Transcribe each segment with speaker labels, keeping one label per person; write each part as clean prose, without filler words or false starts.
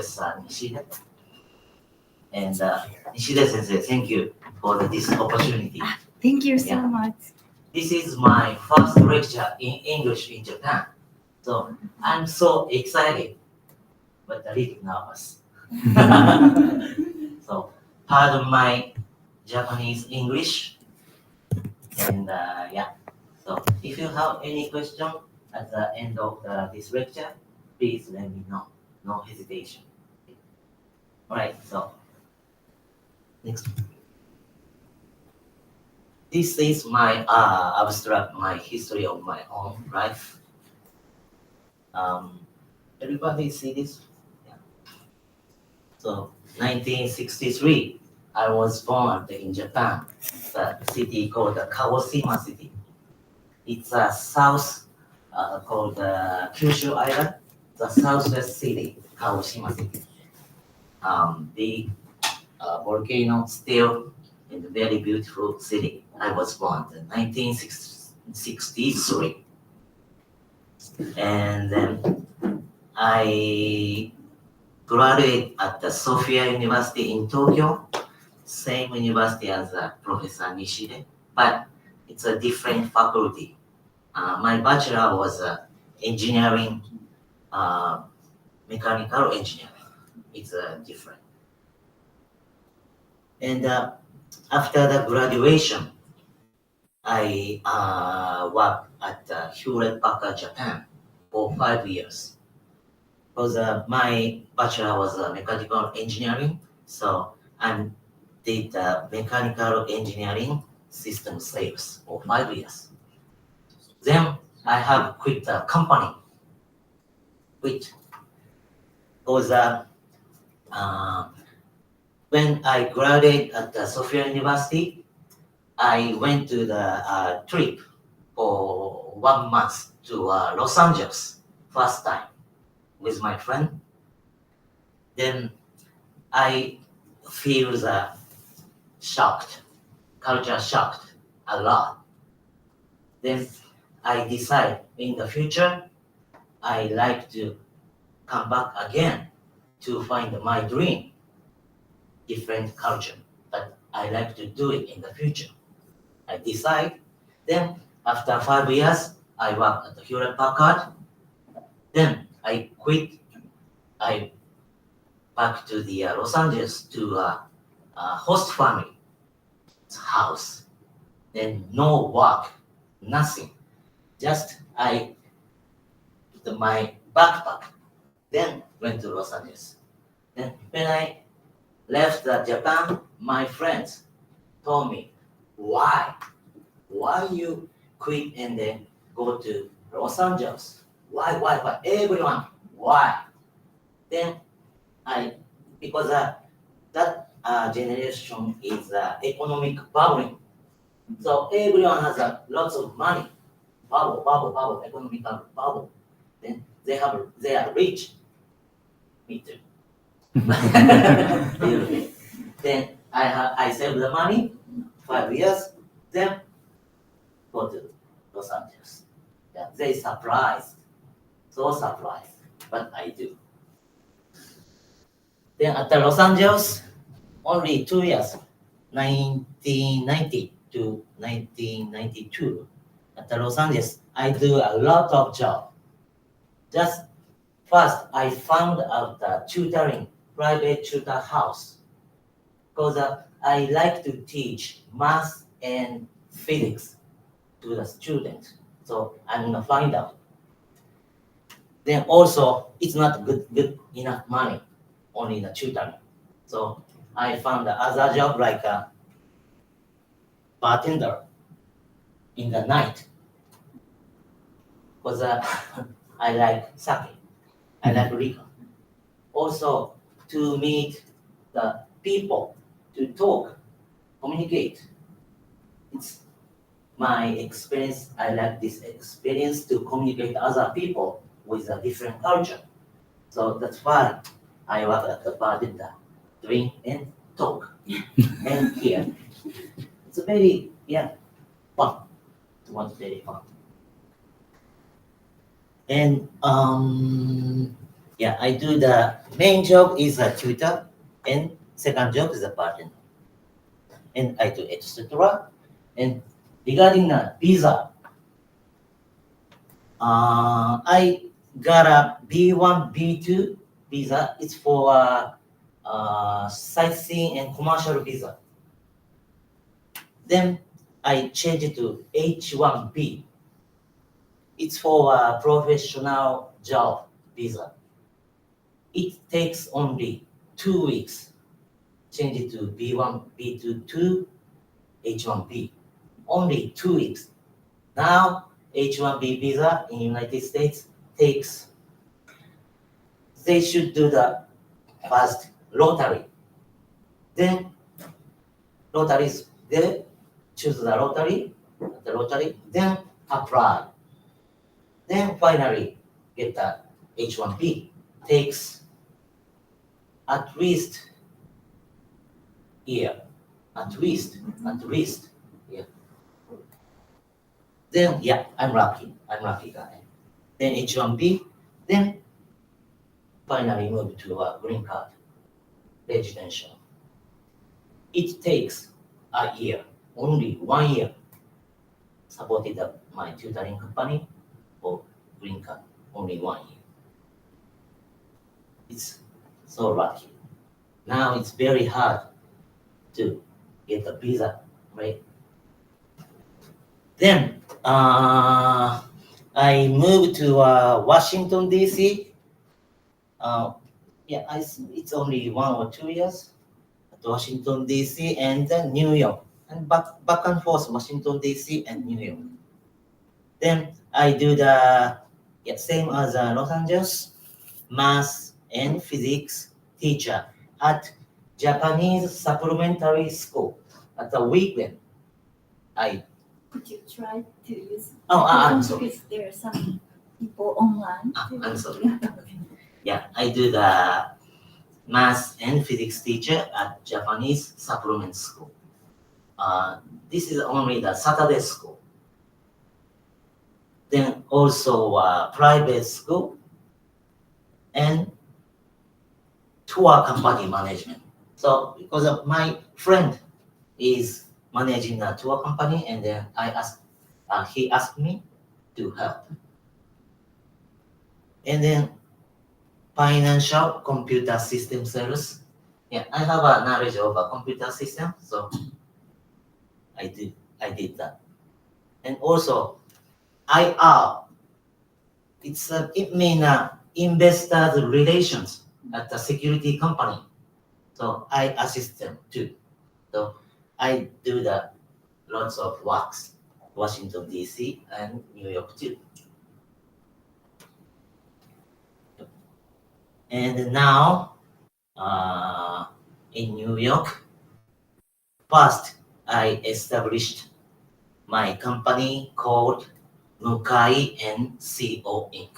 Speaker 1: Nishida. And Nishida Sensei, thank you for this opportunity.
Speaker 2: Thank you so much.
Speaker 1: This is my first lecture in English in Japan. So I'm so excited, but a little nervous. So pardon my Japanese English. And so if you have any question at the end of this lecture, please let me know. No hesitation. All right, so next. This is my abstract, my history of my own life. Everybody see this? Yeah. So 1963, I was born in Japan, the city called Kagoshima City. It's a south called Kyushu Island, the southwest city, Kagoshima City. The volcano still in the very beautiful city. I was born in 1963. And then I graduated at the Sophia University in Tokyo, same university as Professor Nishide, but it's a different faculty. My bachelor was engineering, mechanical engineering. It's different. And after the graduation, I worked at Hewlett-Packard, Japan for 5 years. Because my bachelor was mechanical engineering, so I did mechanical engineering system sales for 5 years. Then I have quit the company. Because when I graduated at the Sophia University, I went to the trip for 1 month to Los Angeles, first time with my friend. Then I feel culture shocked a lot. Then I decide in the future, I like to come back again to find my dream, different culture, but I like to do it in the future. I decide. Then after 5 years, I work at the Hewlett-Packard. Then I quit. I back to the Los Angeles to a host family house. Then no work, nothing. Just I put my backpack. Then went to Los Angeles. Then when I left Japan, my friends told me, why you quit and then go to Los Angeles? Why? Everyone, why? Then because that generation is economic bubbling. So everyone has lots of money. Bubble, economic bubble. Then they are rich. Me too. Then I save the money, 5 years, then go to Los Angeles. Yeah, they surprised, so surprised, but I do. Then at the Los Angeles, only 2 years, 1990 to 1992. At the Los Angeles, I do a lot of job. Just first, I found out the tutoring, private tutor house, because I like to teach math and physics to the students. So I'm gonna find out. Then also, it's not good enough money, only the tutoring. So I found the other job like a bartender in the night, because I like sake, I like liquor. Also to meet the people, to talk, communicate. It's my experience. I like this experience to communicate other people with a different culture. So that's why I work at the bartender, drink and talk and hear. It's very fun. It was very fun. And Yeah, I do the main job is a tutor, and second job is a partner. And I do etc. And regarding the visa, I got a B1, B2 visa. It's for sightseeing and commercial visa. Then I changed it to H1B. It's for a professional job visa. It takes only 2 weeks. Change it to B1, B2 to H1B. Only 2 weeks. Now H1B visa in United States takes. They should do the first lottery. Then lotteries. They choose the lottery. Then apply. Then finally get the H1B. Takes at least year. At least. Yeah. Then yeah, I'm lucky guy. Then H1B. Then finally move to a green card, residential. It takes a year, only 1 year. Supported my tutoring company for green card, only 1 year. It's so lucky. Now it's very hard to get a visa, right? Then I moved to Washington, D.C. It's only 1 or 2 years at Washington, D.C. and then New York. And back and forth, Washington, D.C. and New York. Then I do the same as Los Angeles, math and physics teacher at Japanese supplementary school at the weekend.
Speaker 2: Could you try to use?
Speaker 1: I'm sorry.
Speaker 2: Because there are some people online.
Speaker 1: I'm sorry. Yeah, I do the math and physics teacher at Japanese supplement school. This is only the Saturday school. Then also private school and tour company management. So because of my friend is managing a tour company, and then he asked me to help. And then financial computer system sales. Yeah, I have a knowledge of a computer system, so I did that. And also IR. It means investor relations at the security company. So I assist them too. So I do the lots of works, Washington D.C. and New York too. And now in New York, first I established my company called Mnagement Inc.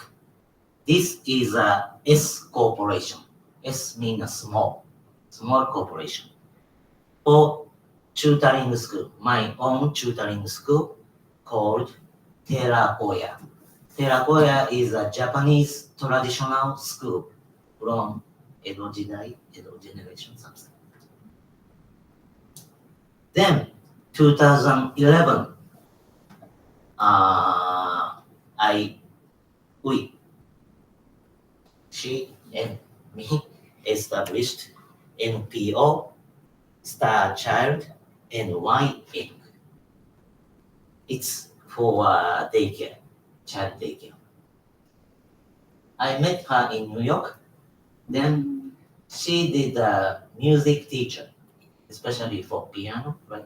Speaker 1: This is a S corporation. S means a small corporation. For tutoring school, my own tutoring school called Terakoya. Terakoya is a Japanese traditional school from Edo generation something. Then 2011, she and me established NPO, Star Child NY Inc. It's for daycare, child daycare. I met her in New York. Then she did a music teacher, especially for piano, right?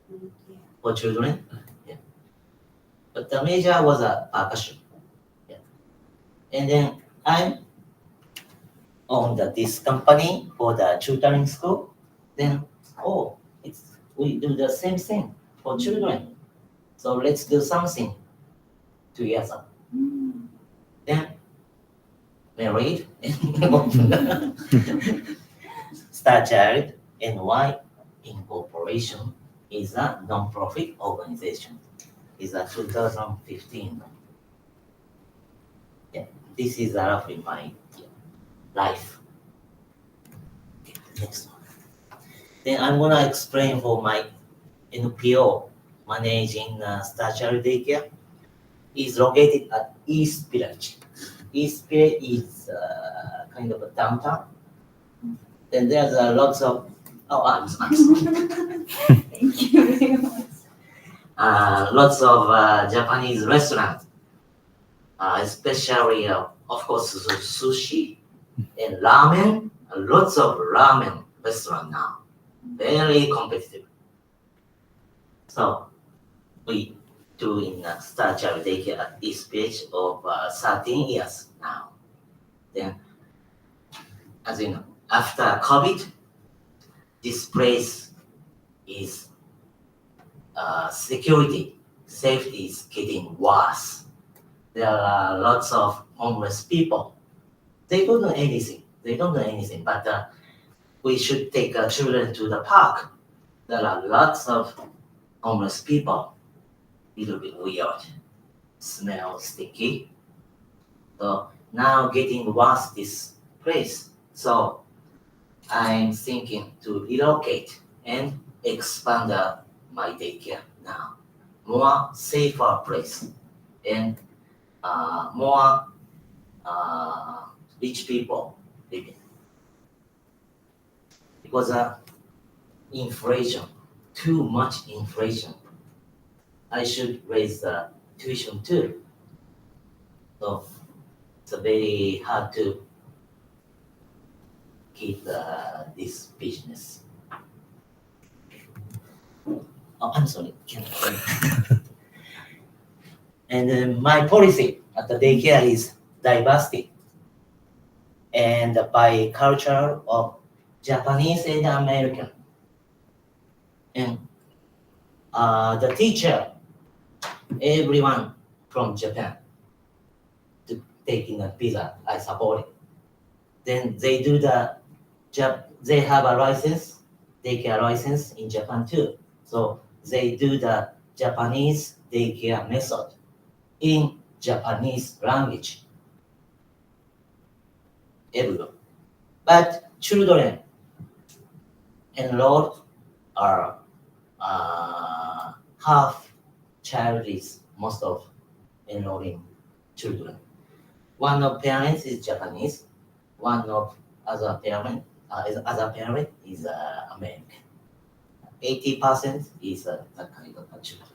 Speaker 2: Yeah.
Speaker 1: For children. Yeah. But the major was a percussion. Yeah. And then I owned this company for the tutoring school. Then we do the same thing for children. So let's do something together. Then married and Star Child NY Incorporation is a non-profit organization. It's a 2015. Yeah, this is roughly my life. Next one. Then I'm gonna explain for my NPO managing statutory daycare. Is located at East Village. East Village is kind of a downtown. Then there's lots of I'm sorry.
Speaker 2: Thank you very much.
Speaker 1: Lots of Japanese restaurants, especially of course sushi and ramen. Lots of ramen restaurant now, very competitive. So we do in start child daycare at East Village of 13 years now. Then, as you know, after COVID, this place is safety is getting worse. There are lots of homeless people. They don't know anything. But we should take children to the park. There are lots of homeless people. Little bit weird. Smell sticky. So now getting worse this place. So I'm thinking to relocate and expand my daycare now. More safer place and more rich people living. Because inflation, too much inflation. I should raise the tuition too. So it's very hard to keep this business. Oh, I'm sorry. And my policy at the daycare is diversity and bicultural of Japanese and American. And the teacher, everyone from Japan to taking a visa, I support it. Then they do they have a license, daycare license in Japan too. So they do the Japanese daycare method in Japanese language. Everyone. But children enrolled are half child is most of enrolling children. One of parents is Japanese, one of other parent is American. 80% is that kind of children.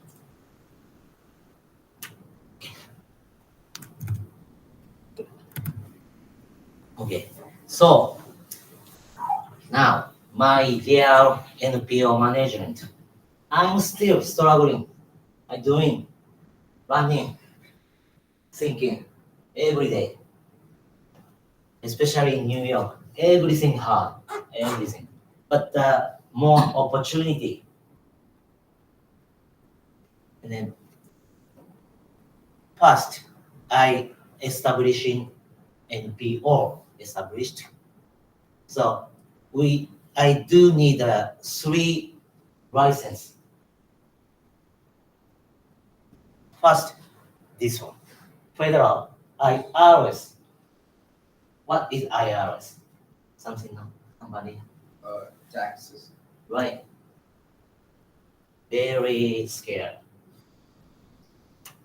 Speaker 1: Okay, so now my real NPO management. I'm still struggling. I'm doing, running, thinking every day, especially in New York. Everything hard, everything. But more opportunity. And then first, I establishing NPO established. So I do need 3 license. First, this one, federal IRS. What is IRS? Something, somebody?
Speaker 3: Taxes.
Speaker 1: Right. Very scared.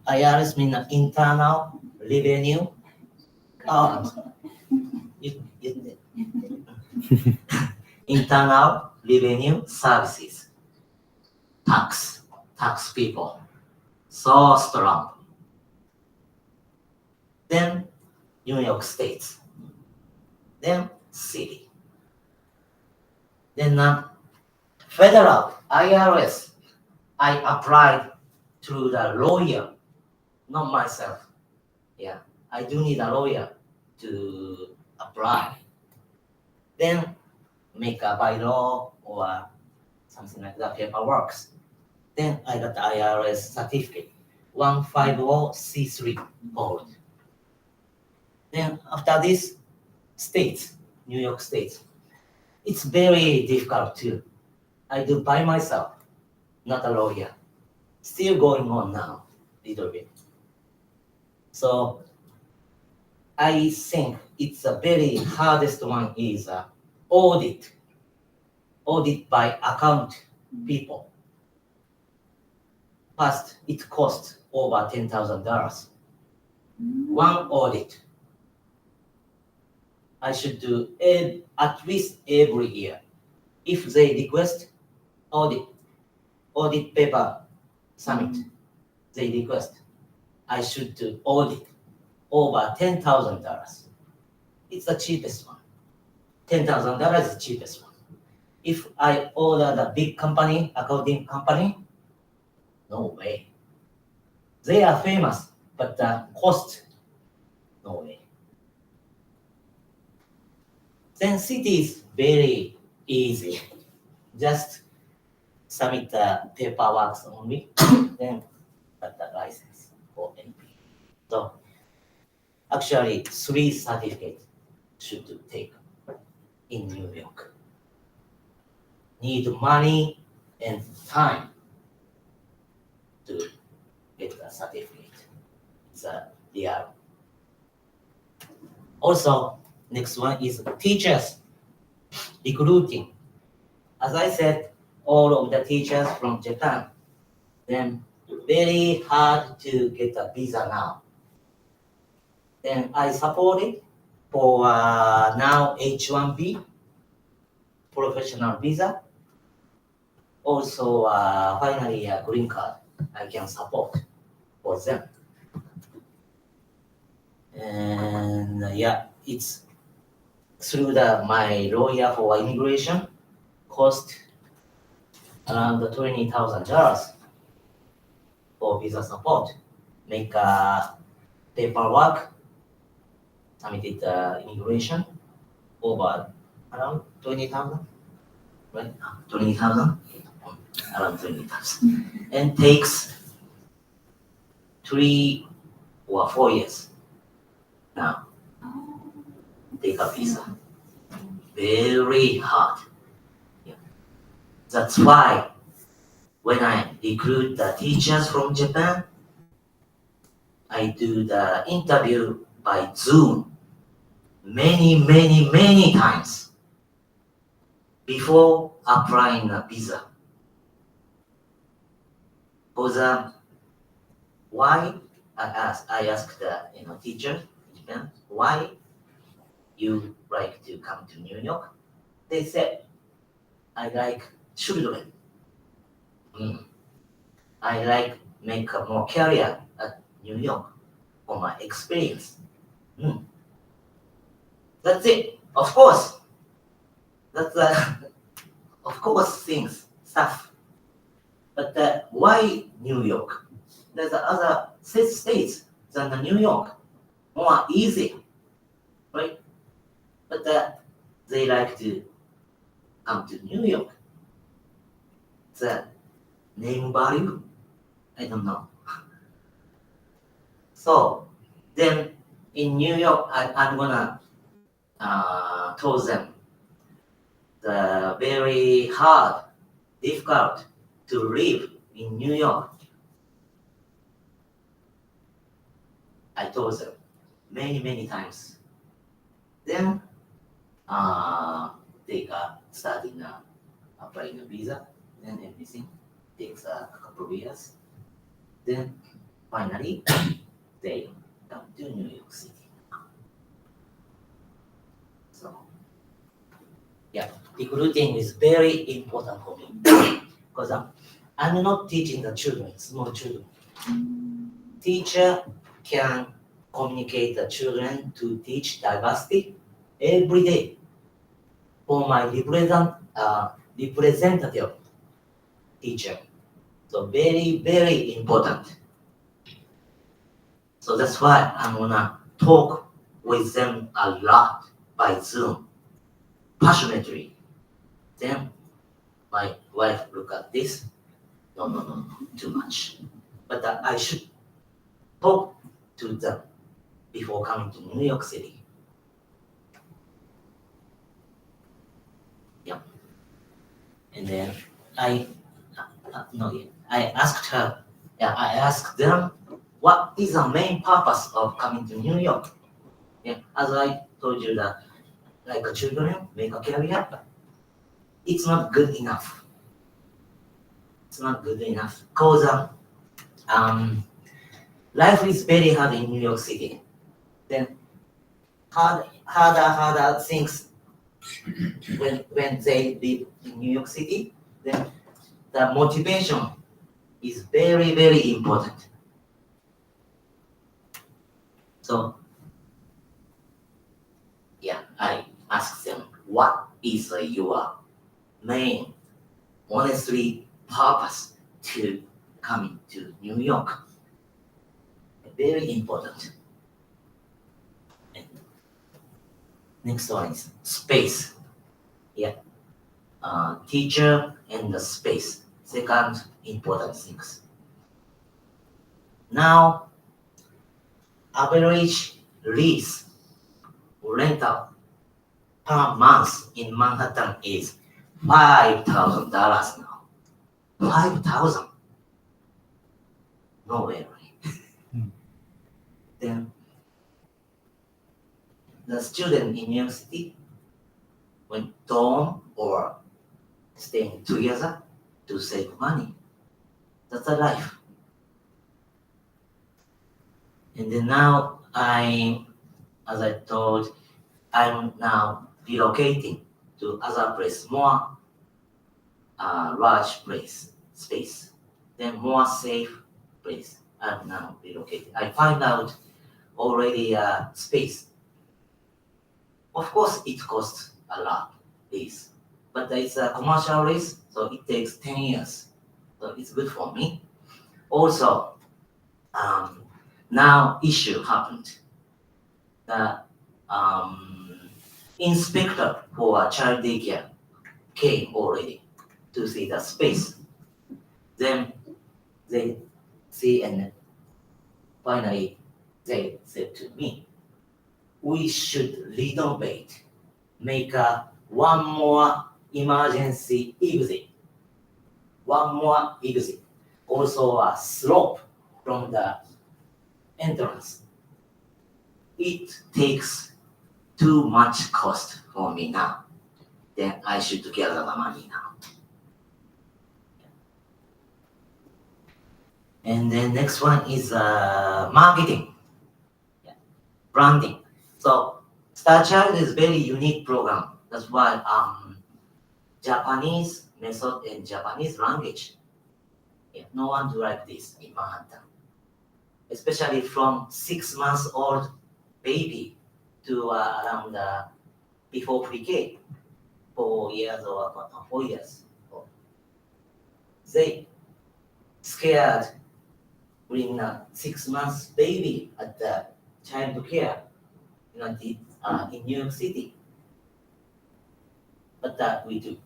Speaker 1: IRS means internal revenue. Internal revenue services. Tax people. So strong. Then New York State. Then city. Then federal IRS. I applied to the lawyer, not myself. Yeah, I do need a lawyer to apply. Then make a bylaw or something like that, paperwork. Then I got the IRS certificate, 150C3 gold. Then after this, states, New York State, it's very difficult too. I do by myself, not a lawyer. Still going on now, little bit. So I think it's a very hardest one is audit by account people. First, it costs over $10,000. One audit. I should do at least every year. If they request audit paper summit, they request, I should do audit over $10,000. It's the cheapest one. $10,000 is the cheapest one. If I order the big company, accounting company, no way. They are famous, but the cost, no way. Then city is very easy. Just submit the paperwork only, then get the license for NPO. So actually 3 certificates should take in New York. Need money and time to get a certificate. It's a real. Also, next one is teachers recruiting. As I said, all of the teachers from Japan, then very hard to get a visa now. Then I support it for now H1B, professional visa. Also, finally a green card I can support for them. And it's through my lawyer for immigration, cost around $20,000 for visa support. Make paperwork, submitted immigration over around 20,000, right? 20,000, around 20,000, and takes 3 or 4 years. Now, take a visa. Very hard. That's why when I recruit the teachers from Japan, I do the interview by Zoom many times before applying a visa. Because why I asked the teacher in Japan, why you like to come to New York? They said, I like children. I like make a more career at New York for my experience. That's it. Of course. That's of course stuff. But why New York? There's other states than the New York. More easy, right? But they like to come to New York. The name value, I don't know. So then in New York, I'm gonna tell them the very hard, difficult to live in New York. I told them many times. Then they got starting applying a visa, then everything takes a couple of years. Then finally they come to New York City. So recruiting is very important for me because I'm not teaching the children, small children. Teacher can communicate the children to teach diversity every day for my representative teacher. So very important. So that's why I'm gonna talk with them a lot by Zoom, passionately. Then my wife look at this. No, too much. But I should talk to them before coming to New York City. And then I asked her, I asked them, what is the main purpose of coming to New York? Yeah, as I told you that, like a children make a career, it's not good enough. It's not good enough because life is very hard in New York City. Then harder things when they live in New York City. Then the motivation is very, very important. So, yeah, I ask them, what is your main, honestly, purpose to coming to New York? Very important. And next one is space. Yeah, teacher and the space. Second important things. Now, average lease rental per month in Manhattan is $5,000 now. 5,000. No way. Then the student in New York City went dorm or staying together to save money. That's a life. And then now as I told, I'm now relocating to other place, more large place, space, then more safe place. I'm now relocating. I find out already space. Of course, it costs a lot, lease, but it's a commercial lease, so it takes 10 years. So it's good for me. Also, now issue happened. The inspector for child daycare came already to see the space. Then they see, and finally they said to me, we should renovate, make one more emergency exit. One more exit. Also a slope from the entrance. It takes too much cost for me now. Then I should gather the money now. And then next one is marketing, branding. So StarChild is very unique program. That's why Japanese method and Japanese language. Yeah, no one do like this in Manhattan. Especially from 6 months old baby to around before pre-K, 4 years or 4 years. They scared bring a 6 months baby at the child care in New York City. But that we do.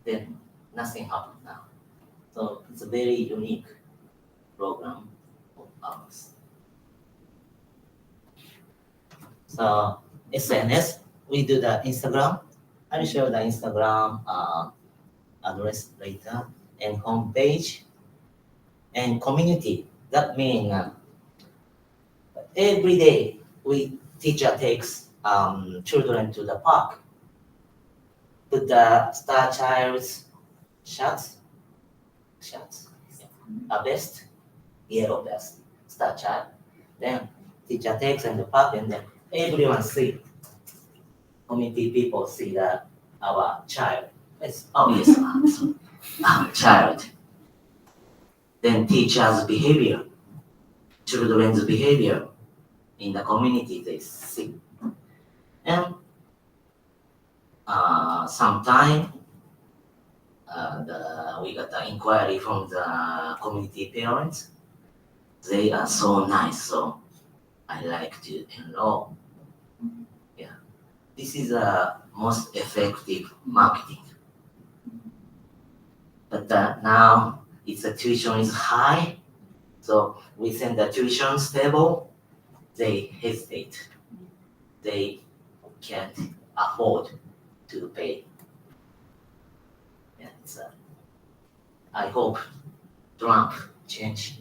Speaker 1: Then nothing happened now. So it's a very unique program of ours. So SNS, we do the Instagram. I'll show the Instagram address later, and homepage and community. That means every day teacher takes children to the park. Put the Star Child's shirts, a vest, yellow vest, Star Child. Then teacher takes in the park, and then everyone see. Community people see our child. It's obvious. Our child. Then teachers' behavior, children's behavior in the community they see. And sometime we got the inquiry from the community parents. They are so nice, so I like to enroll. Yeah, this is the most effective marketing. But now the tuition is high, so we send the tuition stable. They hesitate. They can't afford to pay. And I hope Trump change.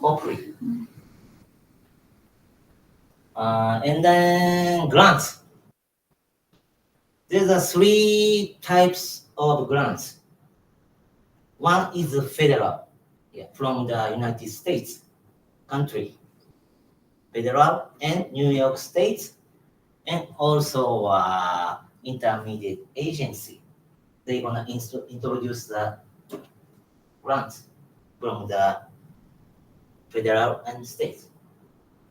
Speaker 1: Hopefully. And then grants. There's 3 types of grants. One is the federal, from the United States country, federal and New York State, and also intermediate agency. They're gonna introduce the grants from the federal and state.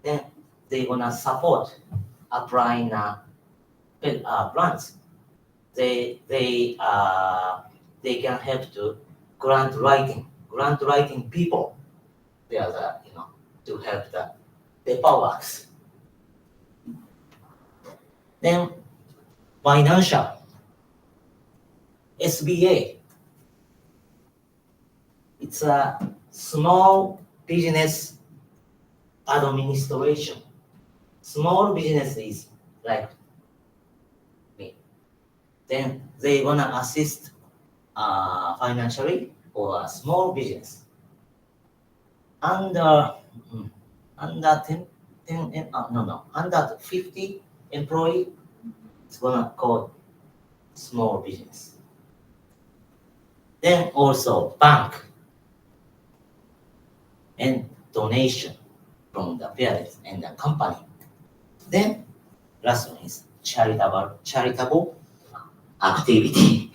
Speaker 1: Then they're gonna support applying grants. They can help to grant writing people. They are to help the paperworks. Then financial, SBA. It's a small business administration. Small businesses like me. Then they gonna assist financially for a small business. Under 50 employee, it's gonna call small business. Then also bank and donation from the parents and the company. Then last one is charitable activity.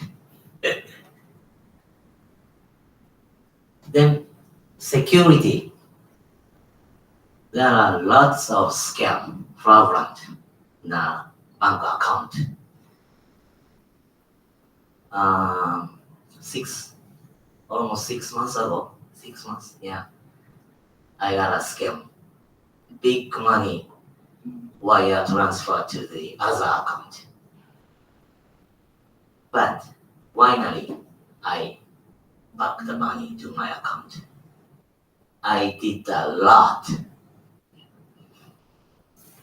Speaker 1: Then security. There are lots of scam fraudulent in the bank account. Almost 6 months ago, 6 months, I got a scam. Big money wire transfer to the other account. But finally, I back the money to my account. I did a lot.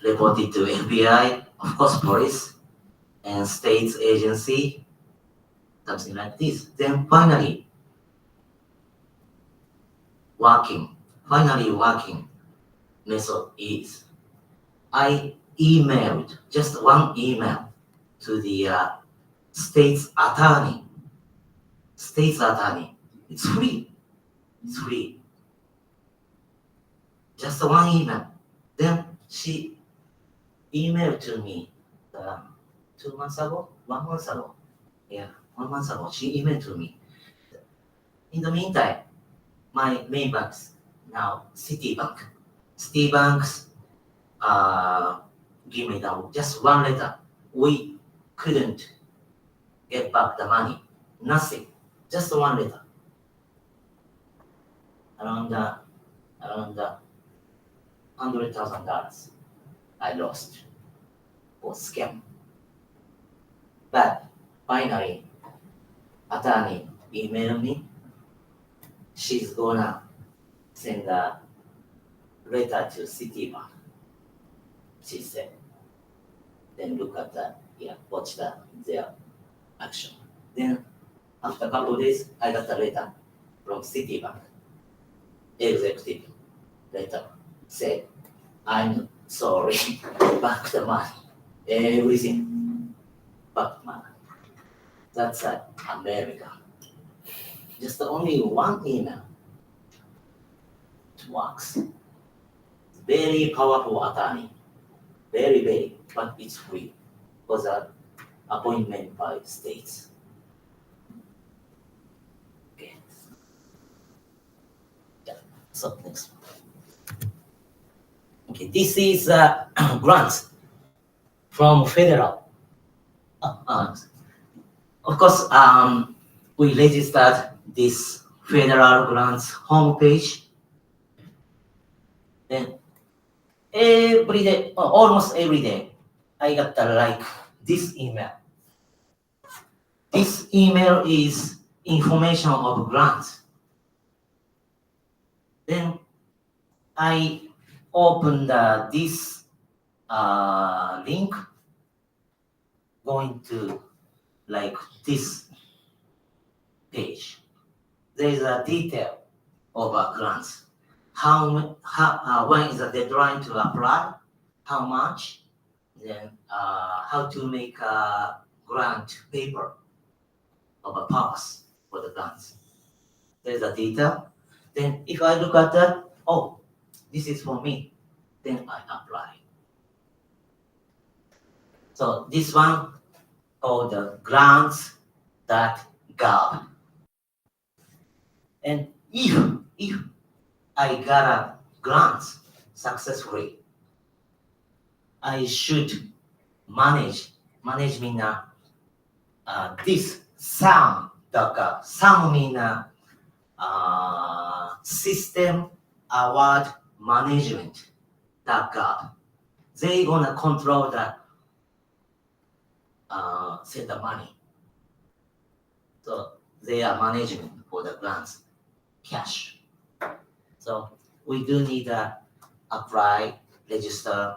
Speaker 1: Reported to FBI, of course, police, and state agency, something like this. Then finally working method is I emailed just one email to the state's attorney. It's free. Just one email. Then she emailed to me 1 month ago. 1 month ago, she emailed to me. In the meantime, my main banks now, Citibanks give me just one letter. We couldn't get back the money. Nothing. Just one letter. Around $100,000 I lost for scam. But finally, attorney emailed me. She's gonna send a letter to Citibank. She said. Then look at watch their action. Then after a couple of days, I got a letter from Citibank executive letter. Said, I'm sorry, back the money, everything, back money. That's America. Just only one email. It works. Very powerful attorney. Very, but it's free for the appointment by states. Okay. So next. Okay, this is grants from federal. Of course, we registered this federal grants homepage. Then every day, almost every day, I got this email. This email is information of grants. Then I opened this link, going to this page. There is a detail of grants. When is the deadline to apply? how much, then how to make a grant paper of a purpose for the grants. There's the data. Then if I look at that, oh, this is for me, then I apply. So this one called the grants.gov. And if I got a grant successfully, I should manage mean this SAM.gov. SAM mean System Award Management.gov. They gonna control the send the money. So they are management for the grants, cash. So we do need to apply, register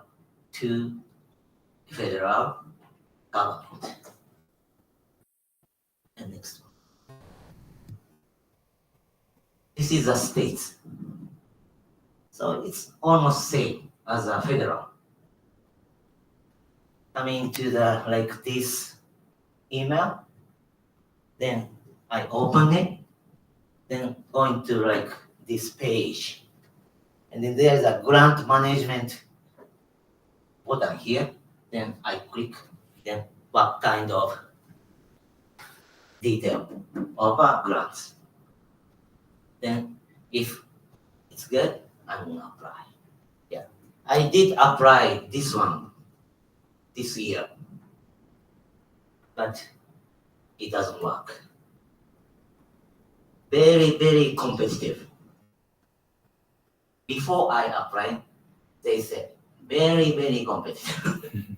Speaker 1: to federal government. And next one. This is a state. So it's almost same as a federal. Coming to the like this email, then I open it, then going to like this page, and then there's a grant management button here. Then I click, then what kind of detail of a grants. Then if it's good, I'm gonna apply. Yeah, I did apply this one this year, but it doesn't work. Very, very competitive. Before I applied, they said very, very competitive.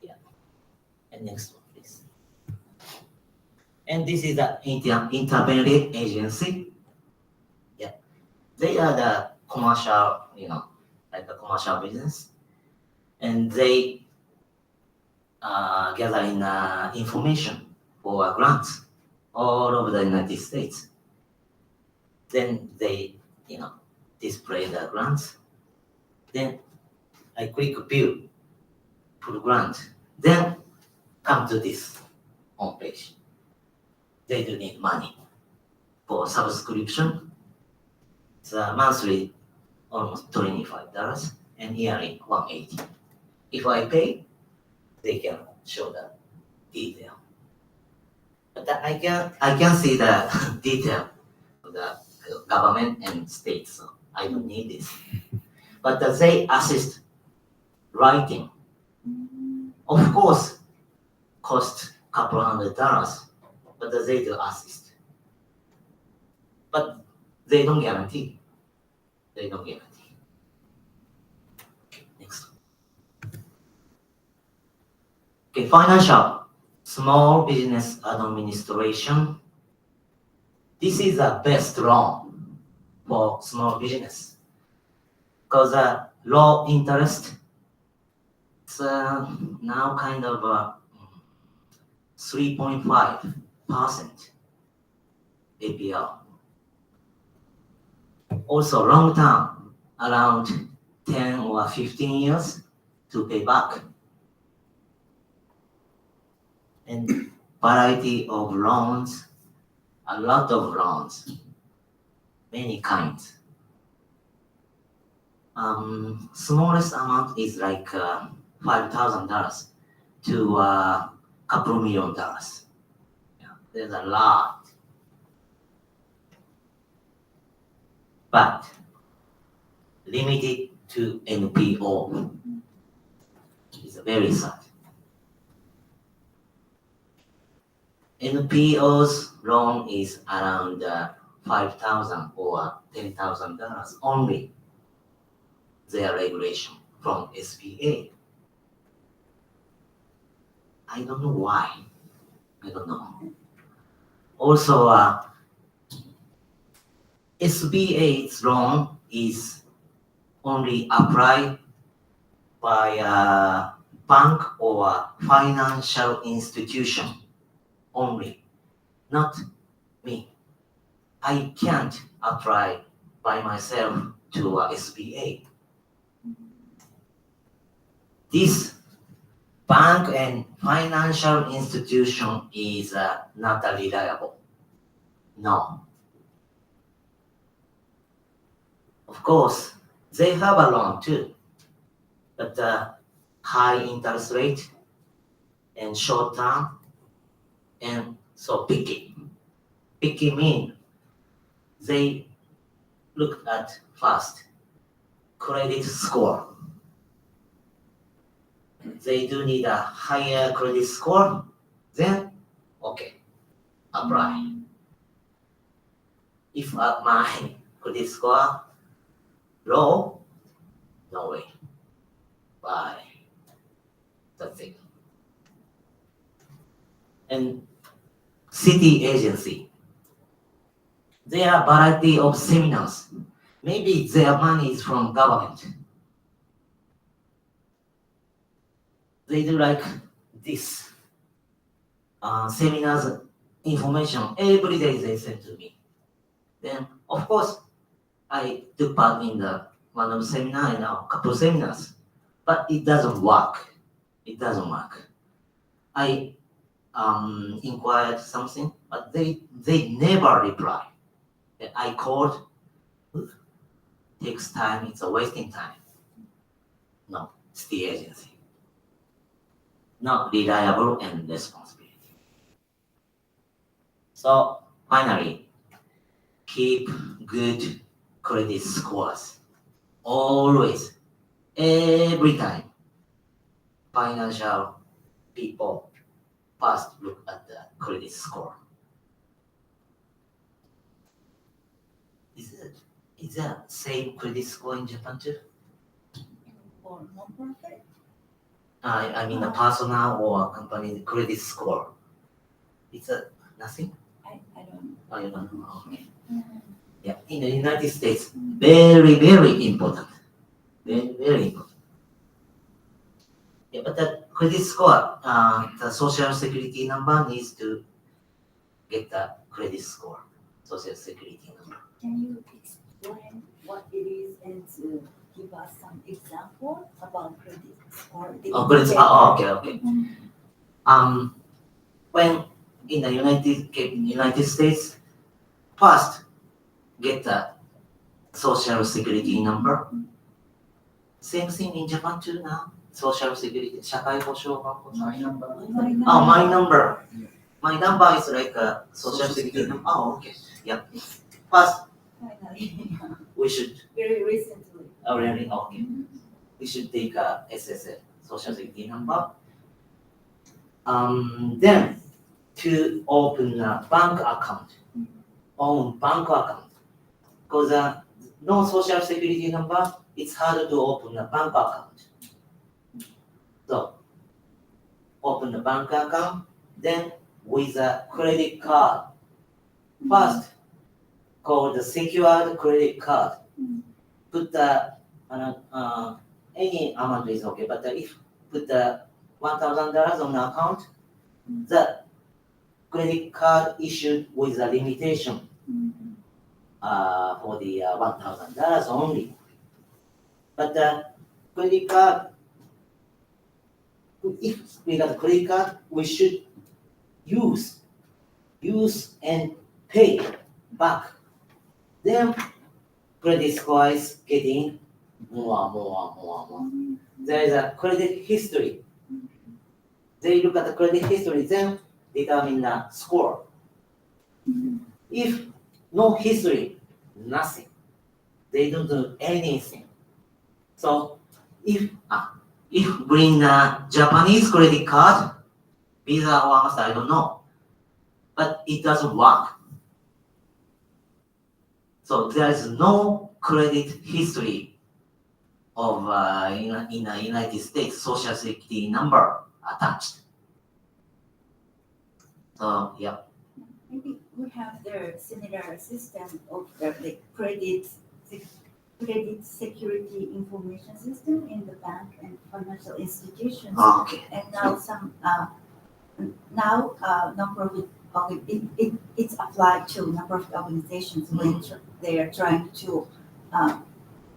Speaker 1: Yeah. And next one, please. And this is the intermediate agency. Yeah. They are the commercial, like a commercial business. And they gathering information for grants all over the United States. Then they, display the grants. Then I click view, put grant. Then come to this homepage. They do need money for subscription. It's monthly, almost $25, and yearly $180. If I pay, they can show the detail. But I can see the detail of the government and state, so I don't need this. But they assist writing. Of course, cost a couple $100, but they do assist. But they don't guarantee. They don't guarantee. Next. Okay, financial, small business administration. This is the best loan for small business because low interest. It's now kind of 3.5% APR. Also long term, around 10 or 15 years to pay back. And variety of loans, a lot of loans, many kinds. Smallest amount is like $5,000 to a couple $1 million. Yeah, there's a lot. But limited to NPO. It's very sad. NPO's loan is around $5,000 or $10,000 only. Their regulation from SBA. I don't know why. I don't know. Also, SBA's loan is only applied by a bank or a financial institution only, not me. I can't apply by myself to SBA. this bank and financial institution is not reliable. No. Of course, they have a loan too, but high interest rate and short term and so picky. Picky mean they look at first credit score. They do need a higher credit score, then okay, apply. If my credit score low, no way. Bye. That's it. And city agency. There are variety of seminars. Maybe their money is from government. They do like this. Seminars information every day they send to me. Then of course I took part in the one of the seminar and a couple of seminars, but it doesn't work. It doesn't work. I inquired something, but they never reply. I called. Takes time. It's a wasting time. No, it's the agency. Not reliable and responsibility. So finally, keep good credit scores. Always, every time, financial people first look at the credit score. Is that same credit score in Japan too?
Speaker 2: For non-profit?
Speaker 1: I mean, a personal or a company credit score. It's nothing?
Speaker 2: I don't know.
Speaker 1: Oh, you don't know. Okay. Yeah, in the United States, very, very important. Very, very important. Yeah, but the credit score, the social security number needs to get the credit score, social security number.
Speaker 2: Can you explain what it is and give us some example about credit score?
Speaker 1: Oh, credit score. Okay. When in the United States, first get the social security number. Same thing in Japan too now. Social security, 社会保障番号.
Speaker 3: My number.
Speaker 1: Oh, my number. My number is like a social security number. Oh, okay. Yeah. First,
Speaker 2: Finally,
Speaker 1: we should.
Speaker 2: very recently.
Speaker 1: Oh, really? Okay. We should take a SSN, social security number. Then to open a bank account, own bank account, because no social security number, it's hard to open a bank account. So open the bank account, then with a credit card. First, called the secured credit card. Put the any amount is okay, but if put the $1,000 on the account, the credit card issued with a limitation for the $1,000 only. But the credit card, if we got a credit card, we should use and pay back. Then credit score is getting more. There is a credit history. They look at the credit history, then determine the score. If no history, nothing. They don't do anything. So if bring a Japanese credit card, Visa or Master, I don't know, but it doesn't work. So there is no credit history of in the United States social security number attached. So yeah.
Speaker 2: Maybe we have the similar system of the credit security information system in the bank and financial institutions.
Speaker 1: Oh, okay.
Speaker 2: And now some non-profit it's applied to non-profit organizations when they are trying to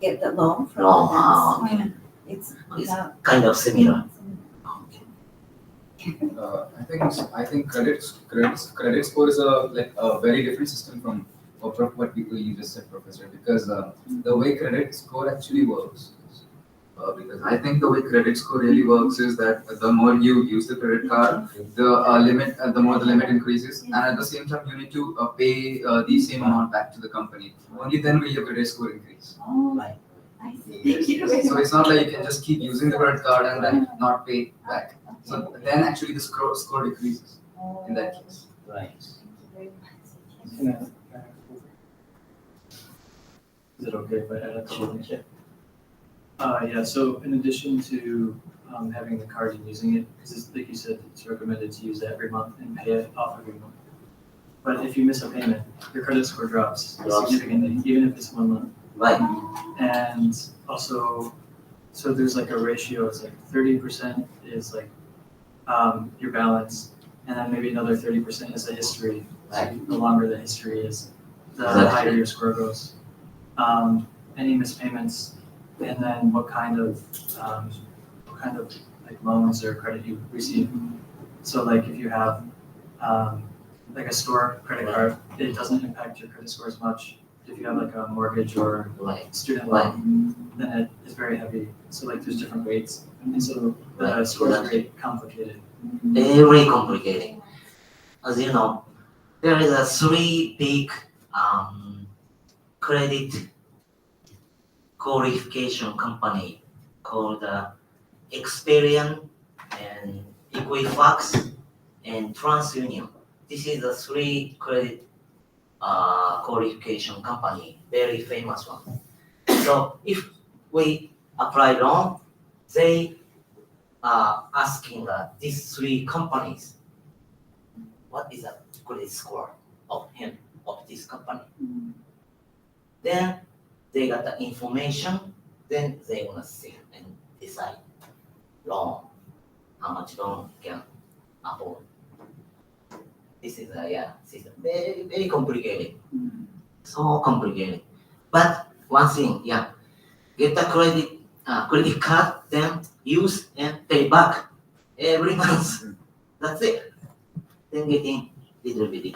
Speaker 2: get the loan from the banks.
Speaker 1: Okay.
Speaker 2: It's
Speaker 1: It's
Speaker 2: not-
Speaker 1: kind of similar.
Speaker 3: I think credit score is a very different system from what people you just said, Professor. Because the way credit score actually works. Because I think the way credit score really works is that the more you use the credit card, the more the limit increases, and at the same time you need to pay the same amount back to the company. Only then will your credit score increase.
Speaker 2: Oh,
Speaker 1: Right.
Speaker 2: I see. Thank you very
Speaker 3: So
Speaker 2: much.
Speaker 3: it's not like you can just keep using the credit card and then not pay back. So then actually the score decreases in that case.
Speaker 1: Right.
Speaker 2: Thank you very much.
Speaker 4: Is it okay if I add a couple things? Yeah, so in addition to having the card and using it, because like you said, it's recommended to use it every month and pay it off every month. But if you miss a payment, your credit score drops significantly, even if it's 1 month.
Speaker 1: Right.
Speaker 4: And also, so there's like a ratio, it's like 30% is like your balance, and then maybe another 30% is the history. So the longer the history is, the higher your score goes. Any missed payments, and then what kind of like loans or credit you receive. So like if you have like a store credit card, it doesn't impact your credit score as much. If you have like a mortgage or
Speaker 1: Right.
Speaker 4: student loan, then it is very heavy. So like there's different weights, and so the score is very complicated.
Speaker 1: Very complicated. As you know, there is a 3 big credit qualification company called Experian and Equifax and TransUnion. This is the 3 credit qualification company, very famous one. So if we apply loan, they are asking these 3 companies, what is the credit score of this company? Then they got the information, then they want to see and decide loan, how much loan can afford. This is a system, very, very complicated, so complicated. But one thing, get the credit card, then use and pay back every month. That's it. Then getting little bit.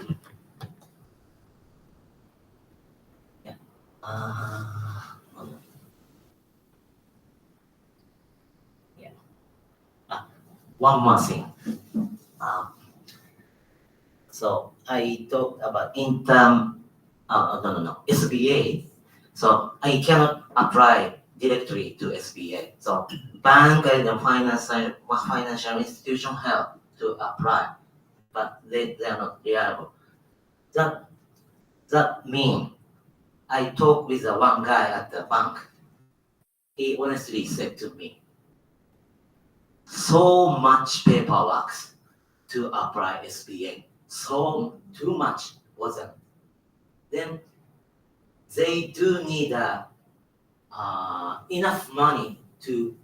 Speaker 1: One more thing. So I talked about SBA. So I cannot apply directly to SBA. So bank and financial institution help to apply, but they are not reliable. That means I talked with one guy at the bank. He honestly said to me, so much paperwork to apply SBA. So too much wasn't. Then they do need enough money to,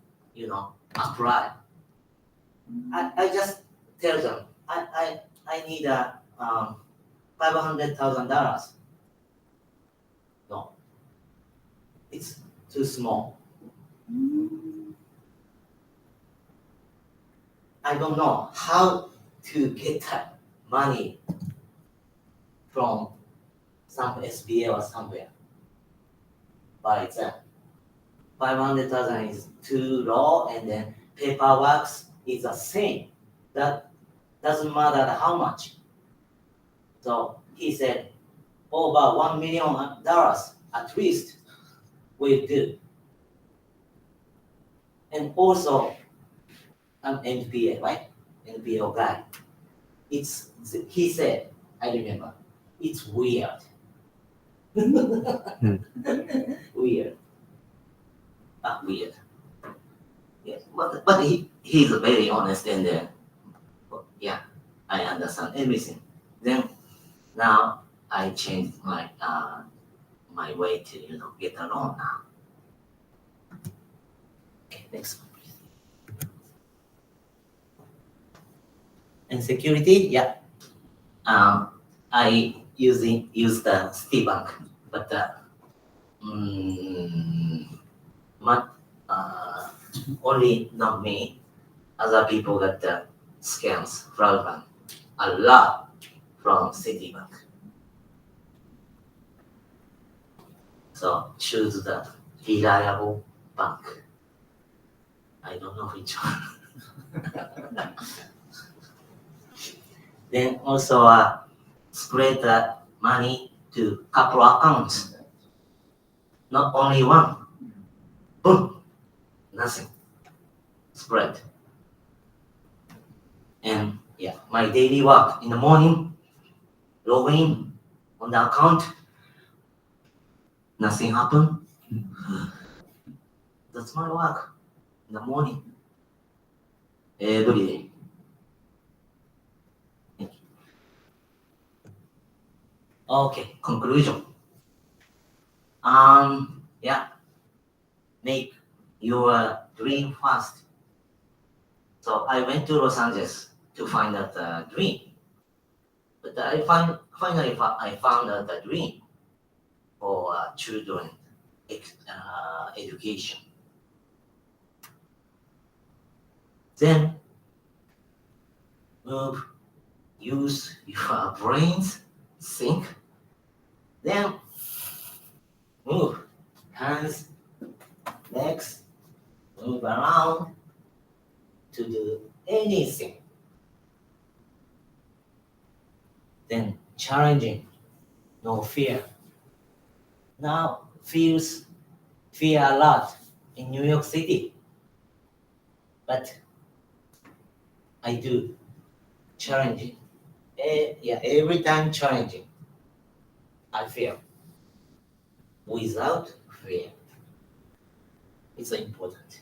Speaker 1: apply. I just tell them I need $500,000. No, it's too small. I don't know how to get that money from some SBA or somewhere. But it's 500,000 is too low, and then paperwork is the same. That doesn't matter how much. So he said, over $1 million at least will do. And also, I'm NPA, right? NPO guy. He said, I remember, it's weird. Weird. Weird. Yes, but he's very honest, and I understand everything. Then now I changed my my way to get a loan now. Okay, next one, please. And security, I use the Citibank, but only not me, other people got the scams, fraud bank, a lot from Citibank. So choose the reliable bank. I don't know which one. Then also spread the money to couple accounts, not only one. Boom, nothing. Spread. And yeah, my daily work in the morning, log in on the account, nothing happened. That's my work in the morning, every day. Thank you. Okay, conclusion. Yeah, make your dream fast. So I went to Los Angeles to find out the dream, but finally I found out the dream for children education. Then use your brains, think, then move hands, legs, move around to do anything. Then challenging, no fear. Now feels fear a lot in New York City, but I do challenging. Every time challenging, I feel without fear. It's important.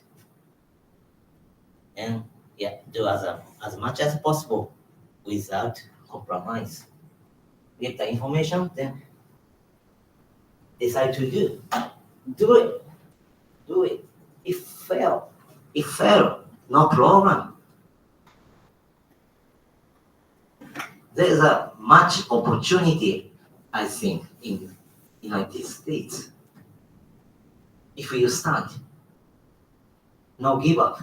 Speaker 1: And do as much as possible without compromise. Get the information, then decide to do. Do it. Do it. If fail, no problem. There's a much opportunity, I think, in United States. If you start, no give up.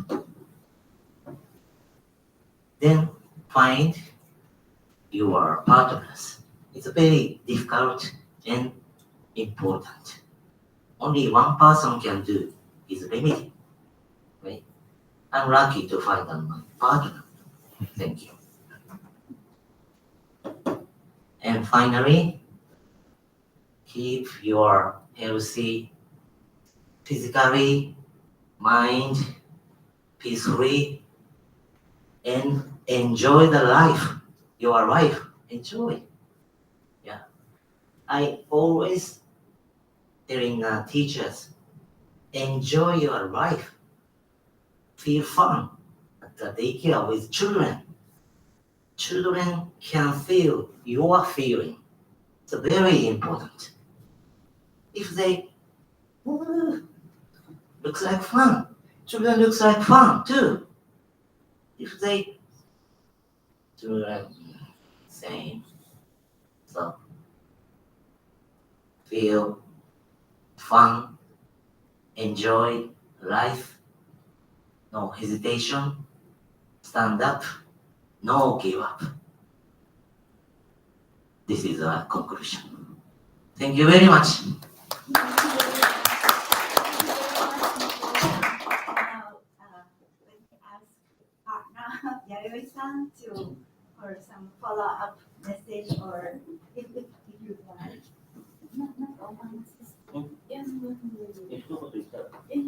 Speaker 1: Then find your partners. It's very difficult and important. Only one person can do is limited. Right? I'm lucky to find my partner. Thank you. And finally, keep your healthy physically, mind, peacefully, and enjoy the life, your life. Enjoy. Yeah. I always telling teachers, enjoy your life. Feel fun at the daycare with children. Children can feel your feeling. It's very important. If they looks like fun, children looks like fun too. If they children same, so feel fun, enjoy life, no hesitation, stand up, no give up. This is a conclusion. Thank you very much.
Speaker 2: Now, let me ask partner Yayoi-san for some follow-up message, or if